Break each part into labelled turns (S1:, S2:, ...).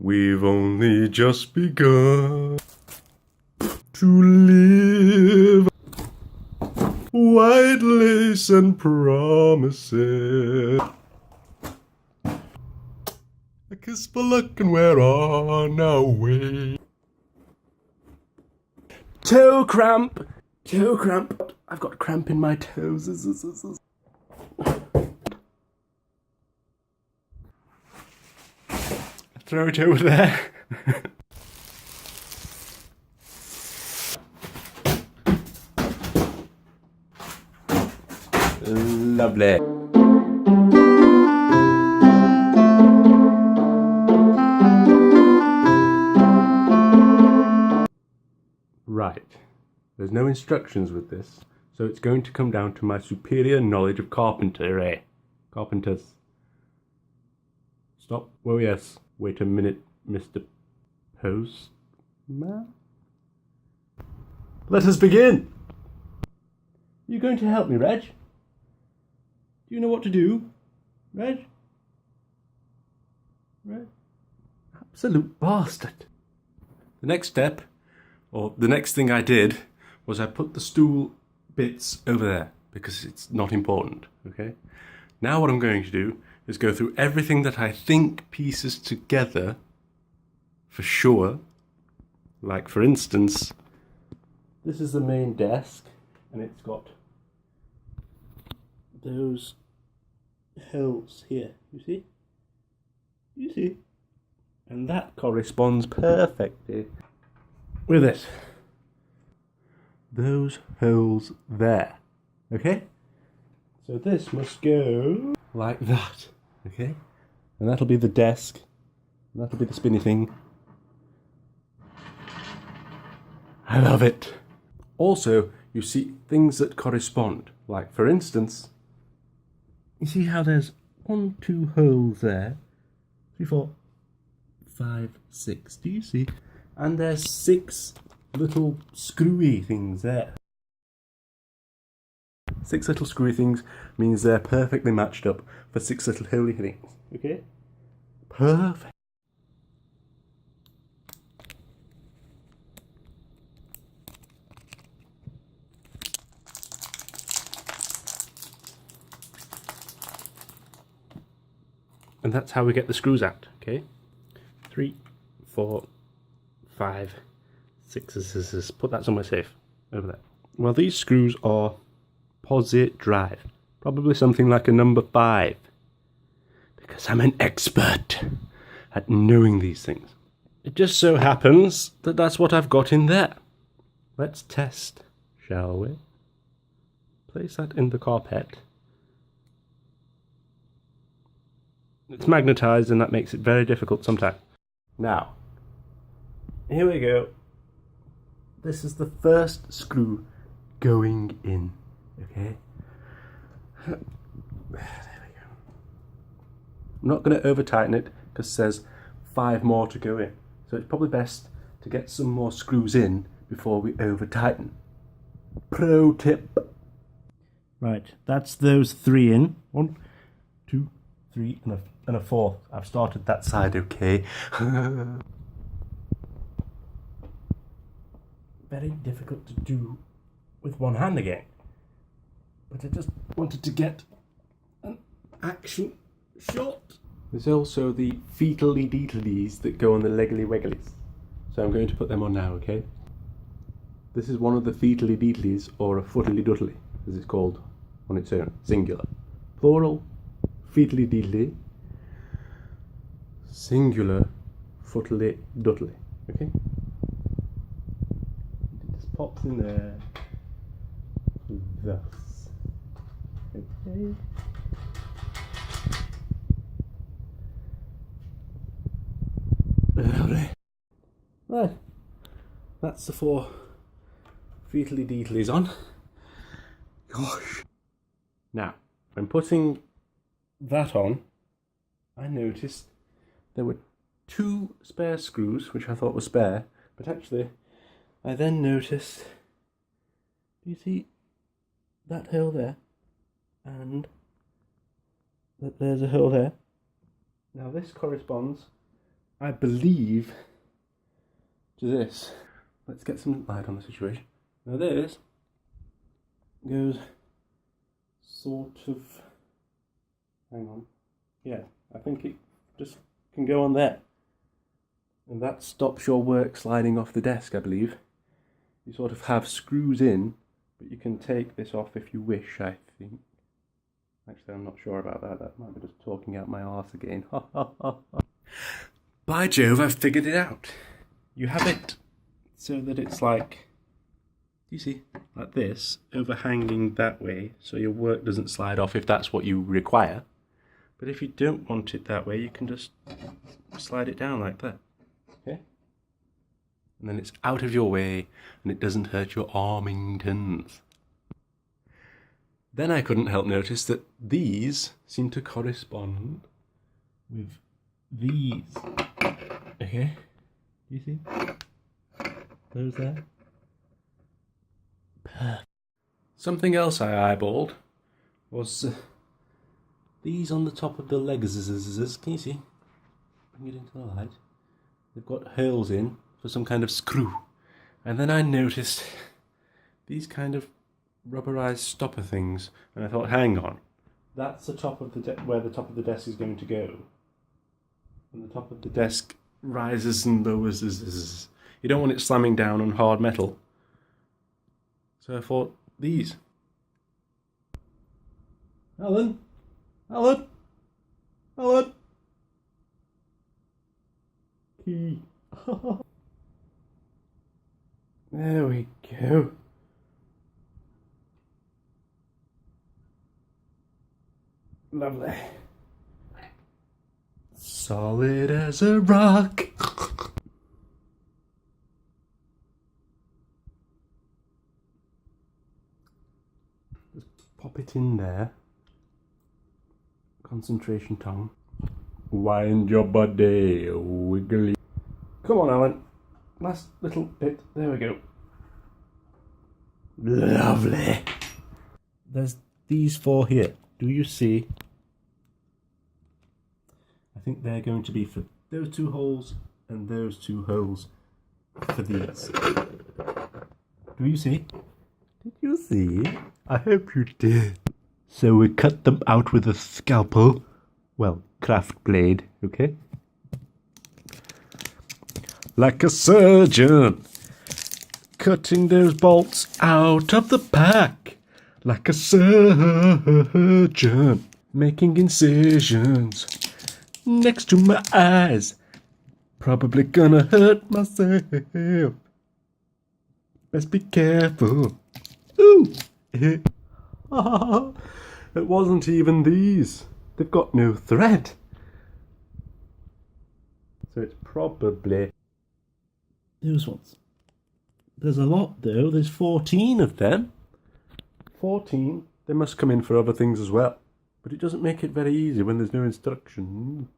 S1: We've only just begun to live. White lace and promises. A kiss for luck and we're on our way. Toe cramp! Toe cramp! I've got cramp in my toes. Throw it over there. Lovely. Right. There's no instructions with this, so it's going to come down to my superior knowledge of carpentry. Carpenters. Stop. Oh yes. Wait a minute, Mr. Postman. Let us begin! You going to help me, Reg? Do you know what to do, Reg? Reg? Absolute bastard. The next step, or the next thing I did, was I put the stool bits over there, because it's not important, okay? Now what I'm going to do is go through everything that I think pieces together for sure. Like, for instance, this is the main desk, and it's got those holes here, you see? You see? And that corresponds perfectly with it. Those holes there, okay? So this must go like that, okay? And that'll be the desk, and that'll be the spinny thing. I love it. Also, you see things that correspond. Like, for instance, you see how there's 1, 2 holes there? 3, 4, 5, 6. Do you see? And there's 6 little screwy things there. 6 little screwy things means they're perfectly matched up for 6 little holy things. Okay? Perfect. And that's how we get the screws out, okay? 3, 4, 5, 6. Put that somewhere safe. Over there. Well, these screws are posit drive. Probably something like a number 5. Because I'm an expert at knowing these things. It just so happens that that's what I've got in there. Let's test, shall we? Place that in the carpet. It's magnetized and that makes it very difficult sometimes. Now, here we go. This is the first screw going in, okay? There we go. I'm not going to over tighten it because it says 5 more to go in. So it's probably best to get some more screws in before we over tighten. Pro tip. Right, that's those 3 in. 1, 2, 3 and a 4th. I've started that side, okay? Very difficult to do with one hand again. But I just wanted to get an action shot. There's also the feetly deetlies that go on the leggly wegglies. So I'm going to put them on now, okay? This is one of the feetly deetlies, or a footly duttly, as it's called on its own, singular. Plural, feetly deetly. Singular, footly duttly, okay? It just pops in there, thus, okay? Lovely. Right, that's the 4 feetly deetlies on. Gosh. Now, when putting that on, I noticed there were 2 spare screws, which I thought were spare, but actually, I then noticed, do you see that hole there? And that there's a hole there. Now this corresponds I believe, to this. Let's get some light on the situation. Now this goes sort of, hang on, yeah, I think it just can go on there. And that stops your work sliding off the desk, I believe. You sort of have screws in, but you can take this off if you wish, I think. Actually, I'm not sure about that. That might be just talking out my arse again. By Jove, I've figured it out. You have it so that it's like, you see, like this, overhanging that way, so your work doesn't slide off if that's what you require. But if you don't want it that way, you can just slide it down like that. Okay? And then it's out of your way, and it doesn't hurt your armingtons. Then I couldn't help notice that these seem to correspond with these. Okay? You see? Those there? Perfect. Something else I eyeballed was these on the top of the legs. Can you see? Bring it into the light. They've got holes in for some kind of screw. And then I noticed these kind of rubberized stopper things, and I thought, hang on, that's the top of the where the top of the desk is going to go. And the top of the desk rises and lowers. You don't want it slamming down on hard metal. So I thought, these. Alan? Key. There we go. Lovely. Solid as a rock. Just pop it in there. Concentration tongue. Wind your body, wiggly. Come on, Alan. Last little bit. There we go. Lovely. There's these four here. Do you see? I think they're going to be for those two holes and those two holes for these. Do you see? Did you see? I hope you did. So we cut them out with a scalpel. Well, craft blade, okay? Like a surgeon, cutting those bolts out of the pack. Like a surgeon, making incisions next to my eyes. Probably gonna hurt myself. Best be careful. Ooh! It wasn't even these. They've got no thread. So it's probably those ones. There's a lot though. There's 14 of them. 14. They must come in for other things as well. But it doesn't make it very easy when there's no instructions.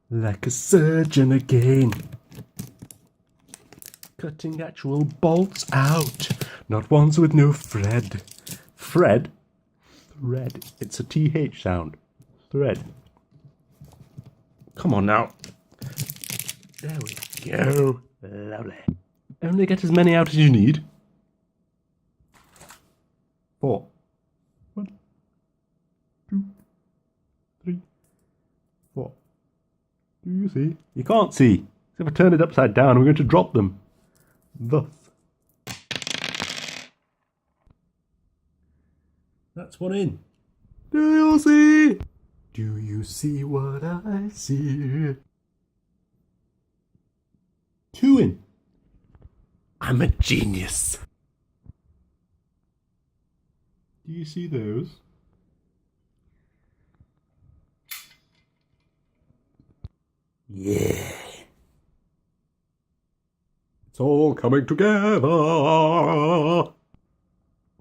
S1: Like a surgeon again. Cutting actual bolts out. Not ones with no thread. Thread? Thread. It's a TH sound. Thread. Come on now. There we go. Lovely. Only get as many out as you need. 4. 1, 2, 3, 4. Do you see? You can't see. So if I turn it upside down, we're going to drop them. Thus. That's one in. Do you see? Do you see what I see? 2 in. I'm a genius. Do you see those? Yeah. It's all coming together.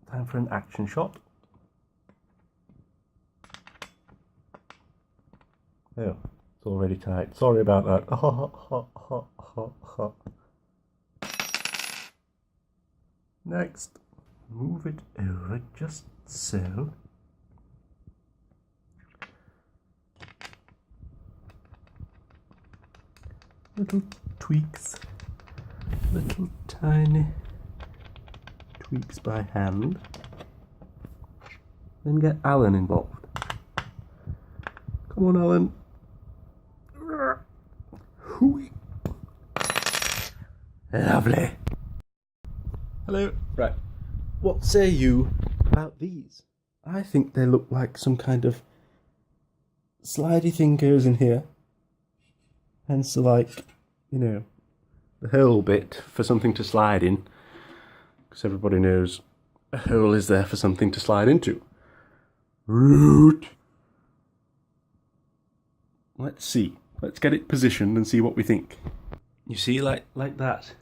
S1: Time for an action shot. Oh, it's already tight. Sorry about that. Next, move it over just so. little tweaks, little tiny tweaks by hand. Then get Alan involved. Come on, Alan. Hooey. Lovely. Hello. Right. What say you about these? I think they look like some kind of slidey thing goes in here. Hence, like, you know, the hole bit for something to slide in. Because everybody knows a hole is there for something to slide into. Root. Let's see. Let's get it positioned and see what we think. You see, like that.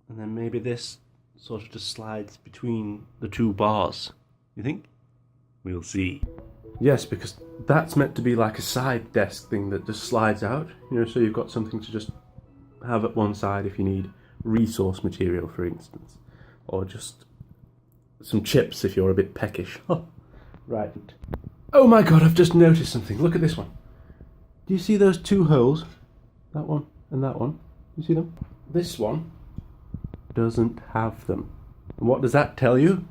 S1: And then maybe this sort of just slides between the two bars. You think? We'll see. Yes, because that's meant to be like a side desk thing that just slides out. You know, so you've got something to just have at one side if you need resource material, for instance. Or just some chips if you're a bit peckish. Right. Oh my god, I've just noticed something. Look at this one. Do you see those two holes? That one and that one. You see them? This one doesn't have them. And what does that tell you?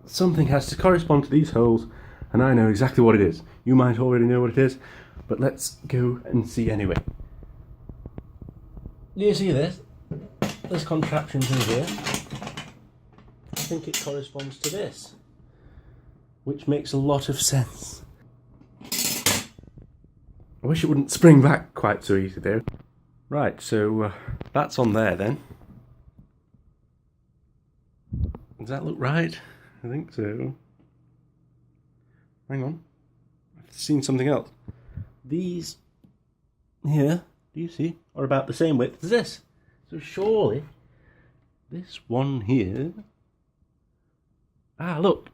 S1: Something has to correspond to these holes, and I know exactly what it is. You might already know what it is, but let's go and see anyway. Do you see this? There's contraptions in here. I think it corresponds to this, which makes a lot of sense. I wish it wouldn't spring back quite so easy though. Right, so that's on there then. Does that look right? I think so. Hang on. I've seen something else. These here, do you see, are about the same width as this. So surely this one here... Ah, look.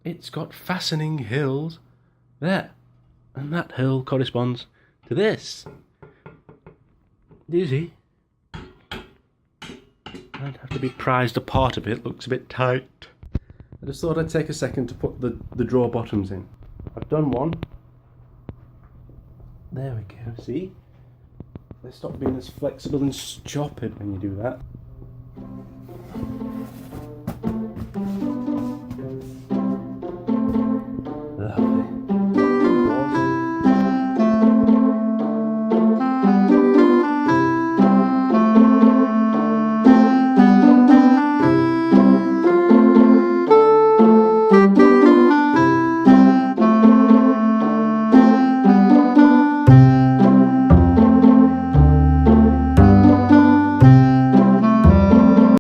S1: It's got fastening hills there. And that hill corresponds to this. Do you see? I'd have to be prized apart a bit. Looks a bit tight. I just thought I'd take a second to put the drawer bottoms in. I've done one. There we go, see? They stop being as flexible and stupid when you do that.